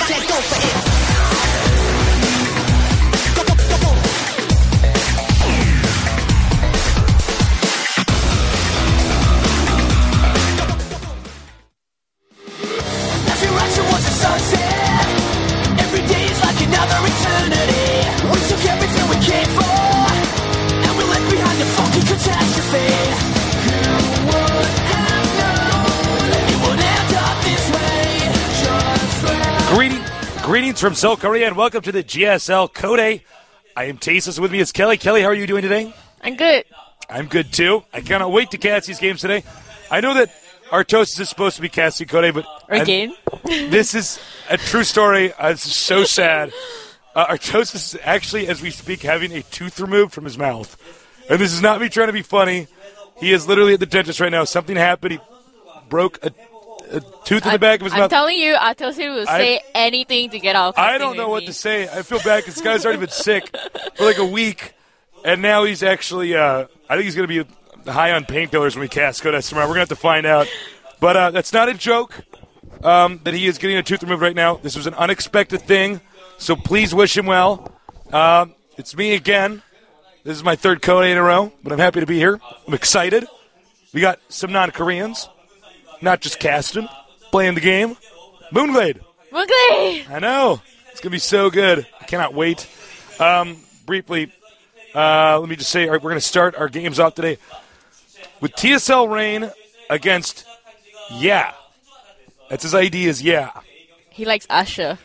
Can't go for it. Every day is like another eternity. We took everything we came for, and we left behind the fucking catastrophe. Who would have known it would end up this way? Greetings from Seoul, Korea, and welcome to the GSL Code. I am Tasis. With me is Kelly. Kelly, how are you doing today? I'm good. I'm good, too. I cannot wait to cast these games today. I know that Artosis is supposed to be casting Code, but Again? This is a true story. It's so sad. Artosis is actually, as we speak, having a tooth removed from his mouth. And this is not me trying to be funny. He is literally at the dentist right now. Something happened. He broke a tooth in the back of his mouth. I'm telling you, Artosis will say anything to get out. I don't know what to say. I feel bad because this guy's already been sick for like a week. And now he's actually, I think he's going to be high on painkillers when we cast Code tomorrow. We're going to have to find out. But that's not a joke that he is getting a tooth removed right now. This was an unexpected thing, so please wish him well. It's me again. This is my third Code in a row, but I'm happy to be here. I'm excited. We got some non-Koreans, not just casting, playing the game. Moonglade. Moonglade! I know. It's going to be so good. I cannot wait. Briefly, let me just say, we're going to start our games off today with TSL Rain against Yeah. That's his ID is Yeah. He likes Usher.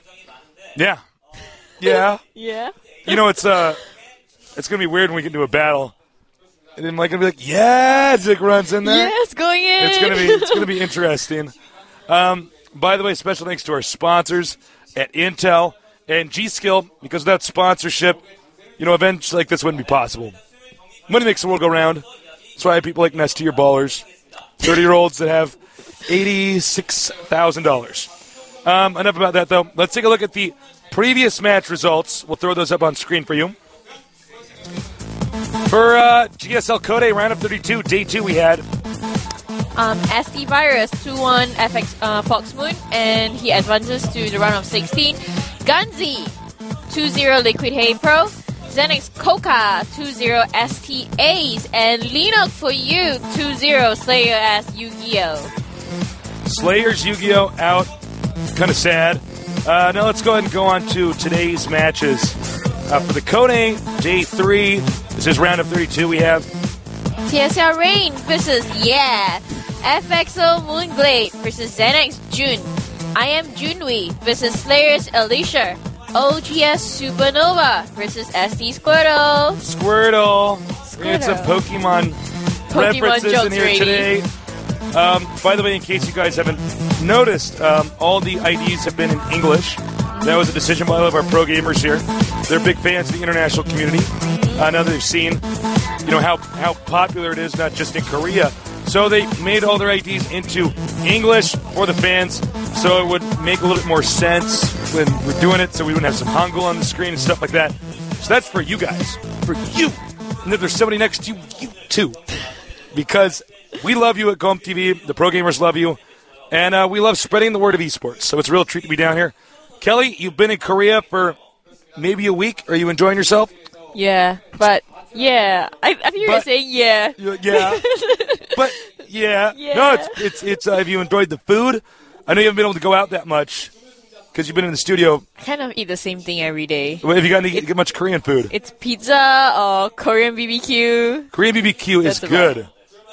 Yeah. Yeah. Yeah. You know, it's going to be weird when we get into a battle. And then Mike going to be like, yeah, as it runs in there. Yes, going in. It's going to be interesting. By the way, special thanks to our sponsors at Intel and G-Skill, because without sponsorship, events like this wouldn't be possible. Money makes the world go round. That's why I have people like Nest Tier Ballers, 30-year-olds that have $86,000. Enough about that, though. Let's take a look at the previous match results. We'll throw those up on screen for you. For GSL Code round of 32, day 2 we had SD Virus 2-1 FX Foxmoon, and he advances to the round of 16. Gunzi 2-0 Liquid Hay Pro. Xenix Coca 2-0 STAs, and Linux for you 2-0 Slayer as Yu-Gi-Oh! Slayer's Yu-Gi-Oh! Out. Kind of sad. Now let's go ahead and go on to today's matches. For the Code day 3, this is round of 32, we have TSL Rain versus Yeah. FXO Moonglade versus Xanax Jun. I am Junwei versus Slayer's Alicia. OGS Supernova versus SD Squirtle. Squirtle. We had some Pokemon references in here today. By the way, in case you guys haven't noticed, all the IDs have been in English. That was a decision by all of our pro gamers here. They're big fans of the international community. Now that they've seen, how popular it is, not just in Korea. So they made all their IDs into English for the fans, so it would make a little bit more sense when we're doing it, so we wouldn't have some Hangul on the screen and stuff like that. So that's for you guys. For you. And if there's somebody next to you, you too. Because we love you at GOM TV. The pro gamers love you. And we love spreading the word of esports. So it's a real treat to be down here. Kelly, you've been in Korea for maybe a week. Are you enjoying yourself? Yeah, but yeah. I think you were saying yeah. Yeah. But yeah. Yeah. No, it's have you enjoyed the food? I know you haven't been able to go out that much because you've been in the studio. I kind of eat the same thing every day. Have you gotten to get much Korean food? It's pizza or Korean BBQ. Korean BBQ is good.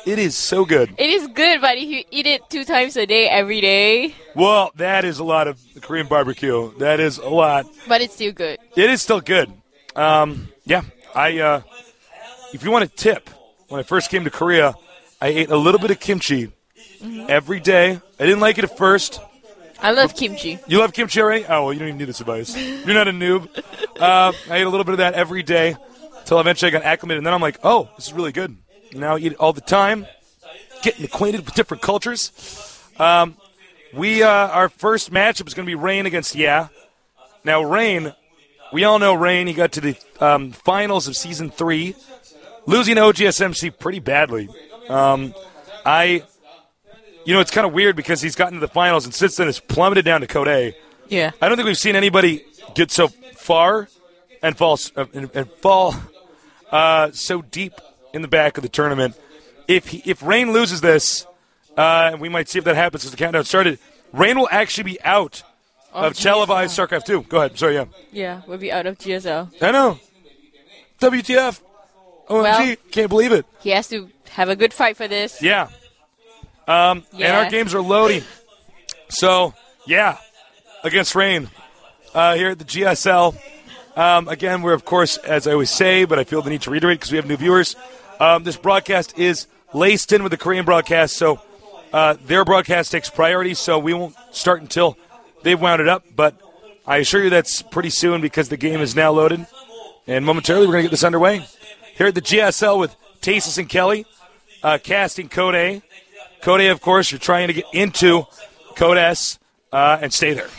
It is so good. It is good, but if you eat it 2 times a day every day. Well, that is a lot of Korean barbecue. That is a lot. But it's still good. It is still good. Yeah. If you want a tip, when I first came to Korea, I ate a little bit of kimchi every day. I didn't like it at first. I love kimchi. You love kimchi already? Oh, well, you don't even need this advice. You're not a noob. I ate a little bit of that every day until eventually I got acclimated. And then I'm like, oh, this is really good. Now I eat it all the time, getting acquainted with different cultures. Our first matchup is going to be Rain against Yeah. Now, Rain, we all know Rain. He got to the finals of Season 3, losing to OGSMC pretty badly. It's kind of weird because he's gotten to the finals and since then has plummeted down to Code A. Yeah. I don't think we've seen anybody get so far and fall so deep in the back of the tournament. If Rain loses this, and we might see if that happens as the countdown started, Rain will actually be out of televised StarCraft 2. Go ahead. Sorry, yeah. Yeah, we'll be out of GSL. I know. WTF. OMG. Well, can't believe it. He has to have a good fight for this. Yeah. And our games are loading. So, yeah, against Rain here at the GSL. Again, we're, of course, as I always say, but I feel the need to reiterate because we have new viewers. This broadcast is laced in with the Korean broadcast, so their broadcast takes priority, so we won't start until they've wound it up. But I assure you that's pretty soon because the game is now loaded. And momentarily we're going to get this underway. Here at the GSL with Tasis and Kelly, casting Code A. Code A, of course, you're trying to get into Code S and stay there.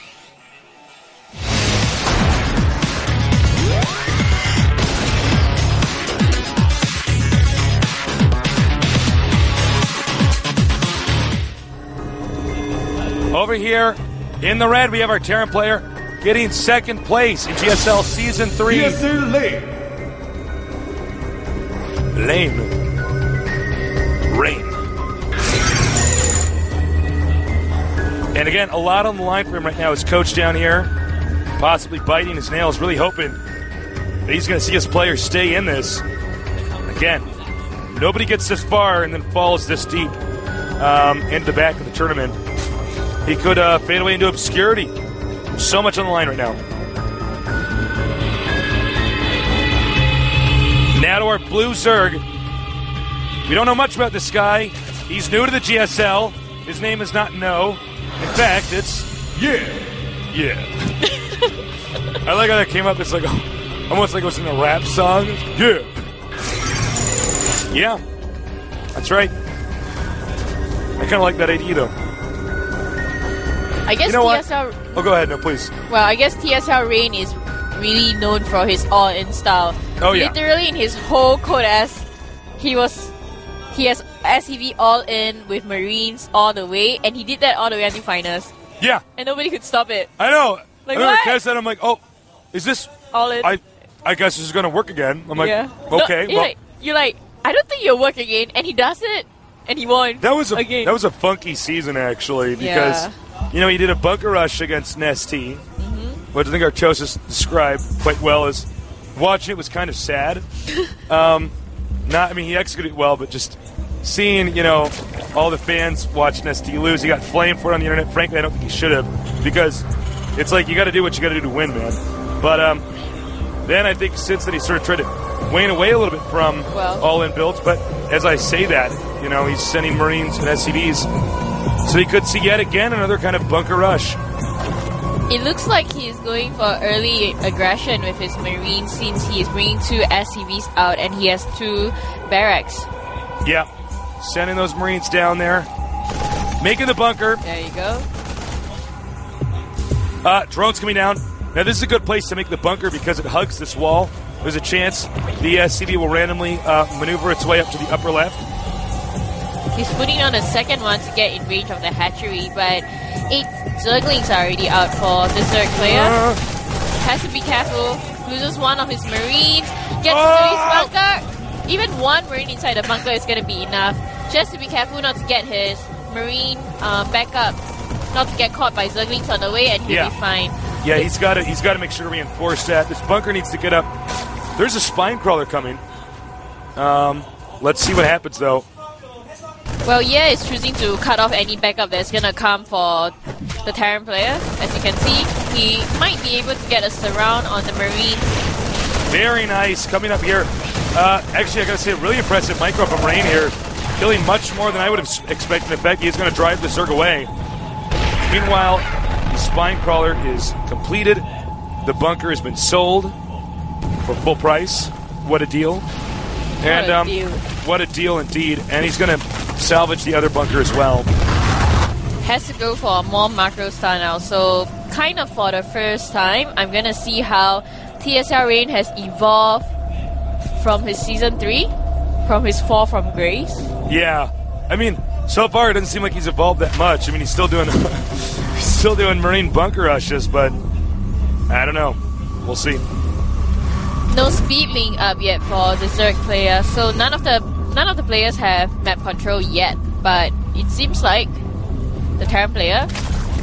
Over here in the red, we have our Terran player getting second place in GSL Season 3. GSL Lane. Rain. And again, a lot on the line for him right now. His coach down here, possibly biting his nails, really hoping that he's going to see his players stay in this. Again, nobody gets this far and then falls this deep into the back of the tournament. He could fade away into obscurity. So much on the line right now. Now to our blue Zerg. We don't know much about this guy. He's new to the GSL. His name is not No. In fact, it's Yeah. I like how that came up. It's like almost like it was in a rap song. Yeah. That's right. I kind of like that ID though. I guess you know TSL. What? Oh, go ahead. No, please. Well, I guess TSL Rain is really known for his all-in style. Oh yeah. Literally in his whole Code S, he has SCV all-in with Marines all the way, and he did that all the way until finals. Yeah. And nobody could stop it. I know. Like, I remember what? Kaz said, I'm like, oh, is this All in. I guess this is going to work again. I'm like, yeah. okay. No, you're like, I don't think you'll work again, and he does it, and he won. That was again. a funky season actually because he did a bunker rush against Nesty, which I think Archosis described quite well as watching it was kind of sad. He executed it well, but just seeing all the fans watch Nesty lose, he got flamed for it on the internet. Frankly, I don't think he should have because it's like you got to do what you got to do to win, man. But then I think since then he sort of tried to wane away a little bit from all-in builds. But as I say that, he's sending Marines and SCVs, so he could see yet again another kind of bunker rush. It looks like he's going for early aggression with his Marines since he is bringing 2 SCVs out and he has 2 barracks. Yeah, sending those Marines down there, making the bunker. There you go. Drones coming down. Now this is a good place to make the bunker because it hugs this wall. There's a chance the SCV will randomly maneuver its way up to the upper left. He's putting on a second one to get in range of the hatchery, but 8 Zerglings are already out for the Zerg player. Has to be careful. Loses one of his Marines. Gets to his bunker. Even one Marine inside the bunker is going to be enough. Just to be careful not to get his Marine back up. Not to get caught by Zerglings on the way, and he'll be fine. Yeah, he's got to make sure to reinforce that. This bunker needs to get up. There's a spine crawler coming. Let's see what happens, though. Well, is choosing to cut off any backup that's going to come for the Terran player. As you can see, he might be able to get a surround on the Marine. Very nice. Coming up here. Actually, I got to say, really impressive micro from Rain here. Killing much more than I would have expected. In fact, he's going to drive the Zerg away. Meanwhile, the spine crawler is completed. The bunker has been sold for full price. What a deal. What a deal indeed. And he's going to salvage the other bunker as well. Has to go for a more macro style now. So, kind of for the first time, I'm going to see how TSL Rain has evolved from his Season 3, from his fall from grace. Yeah. I mean, So far, it doesn't seem like he's evolved that much. I mean, he's still doing Marine bunker rushes, but I don't know. We'll see. No speed link up yet for the Zerg player, so none of the players have map control yet. But it seems like the Terran player,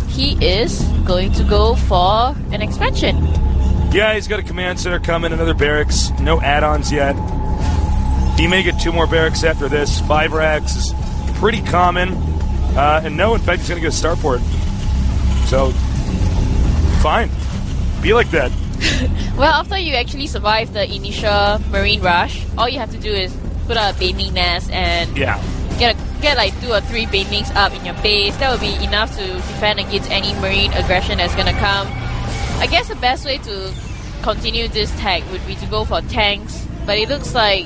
he is going to go for an expansion. Yeah, he's got a command center coming, another barracks. No add-ons yet. He may get 2 more barracks after this. 5 racks is pretty common. And no, in fact, he's going to get a starport. So, fine. Be like that. Well, after you actually survive the initial Marine rush, all you have to do is put out a baneling nest and get like 2 or 3 banelings up in your base. That will be enough to defend against any Marine aggression that's going to come. I guess the best way to continue this tag would be to go for tanks, but it looks like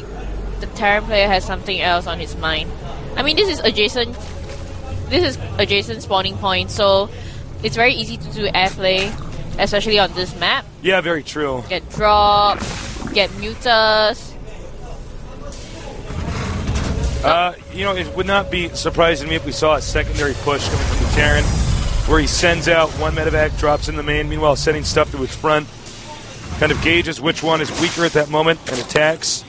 the Terran player has something else on his mind. I mean, this is adjacent spawning point, so it's very easy to do airplay, especially on this map. Yeah, very true. Get drop, get mutas. It would not be surprising to me if we saw a secondary push coming from the Terran, where he sends out 1 medevac, drops in the main, meanwhile sending stuff to his front, kind of gauges which one is weaker at that moment and attacks.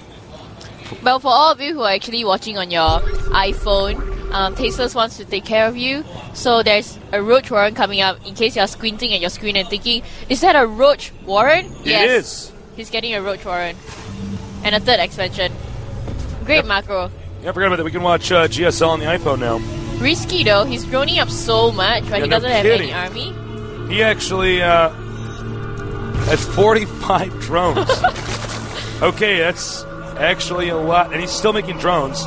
Well, for all of you who are actually watching on your iPhone, Tasteless wants to take care of you. So there's a Roach Warren coming up in case you're squinting at your screen and thinking, is that a Roach Warren? Yes. It is. He's getting a Roach Warren. And a 3rd expansion. Great macro. Yeah, I forgot about that. We can watch GSL on the iPhone now. Risky though, he's growing up so much, but he doesn't have any army. He actually has 45 drones. Okay, that's actually a lot. And he's still making drones.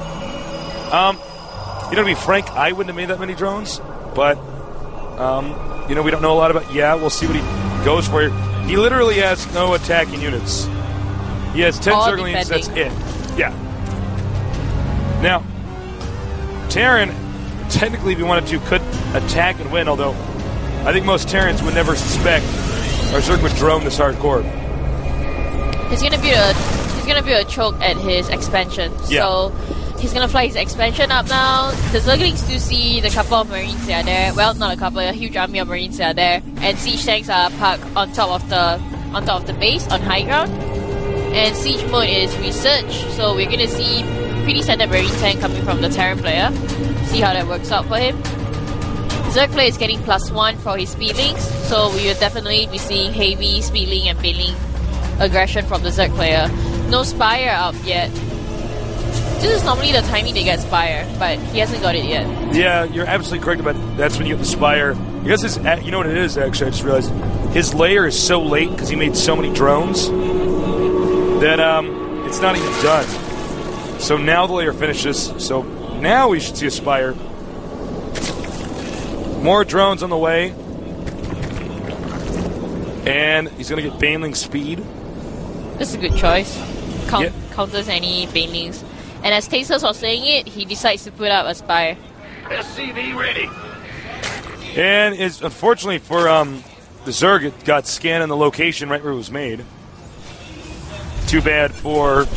To be frank, I wouldn't have made that many drones, but, we don't know a lot about. Yeah, we'll see what he goes for here. He literally has no attacking units. He has 10 Zerglings, that's it. Yeah. Now, Terran, technically, if you wanted to, could attack and win, although I think most Terrans would never suspect our Zerg would drone this hardcore. He's gonna be a choke at his expansion. Yeah. So he's gonna fly his expansion up now. The Zerglings do see the couple of Marines that are there. Well, not a couple, a huge army of Marines that are there. And siege tanks are parked on top of the base on high ground. And siege mode is research. So we're gonna see pretty standard Marine tank coming from the Terran player. See how that works out for him. Zerg player is getting +1 for his speedlings, so we will definitely be seeing heavy speedling and baneling aggression from the Zerg player. No Spire up yet. This is normally the timing they get Spire, but he hasn't got it yet. Yeah, you're absolutely correct about that's when you get the Spire. Because you know what it is, actually, I just realized. His layer is so late because he made so many drones that it's not even done. So now the layer finishes, so now we should see a Spire. More drones on the way. And he's going to get Baneling speed. That's a good choice. Counters any Banelings. And as Tasteless was saying it, he decides to put up a Spire. SCV ready. And it's unfortunately for the Zerg, it got scanned in the location right where it was made. Too bad for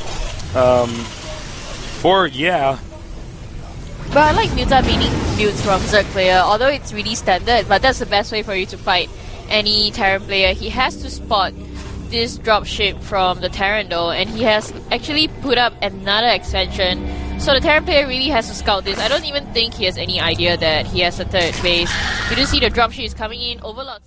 yeah. But I like Muta Baneling builds from Zerg player, although it's really standard, but that's the best way for you to fight any Terran player. He has to spot this dropship from the Terran though, and he has actually put up another expansion. So the Terran player really has to scout this. I don't even think he has any idea that he has a 3rd base. You do see the dropship is coming in, Overlord.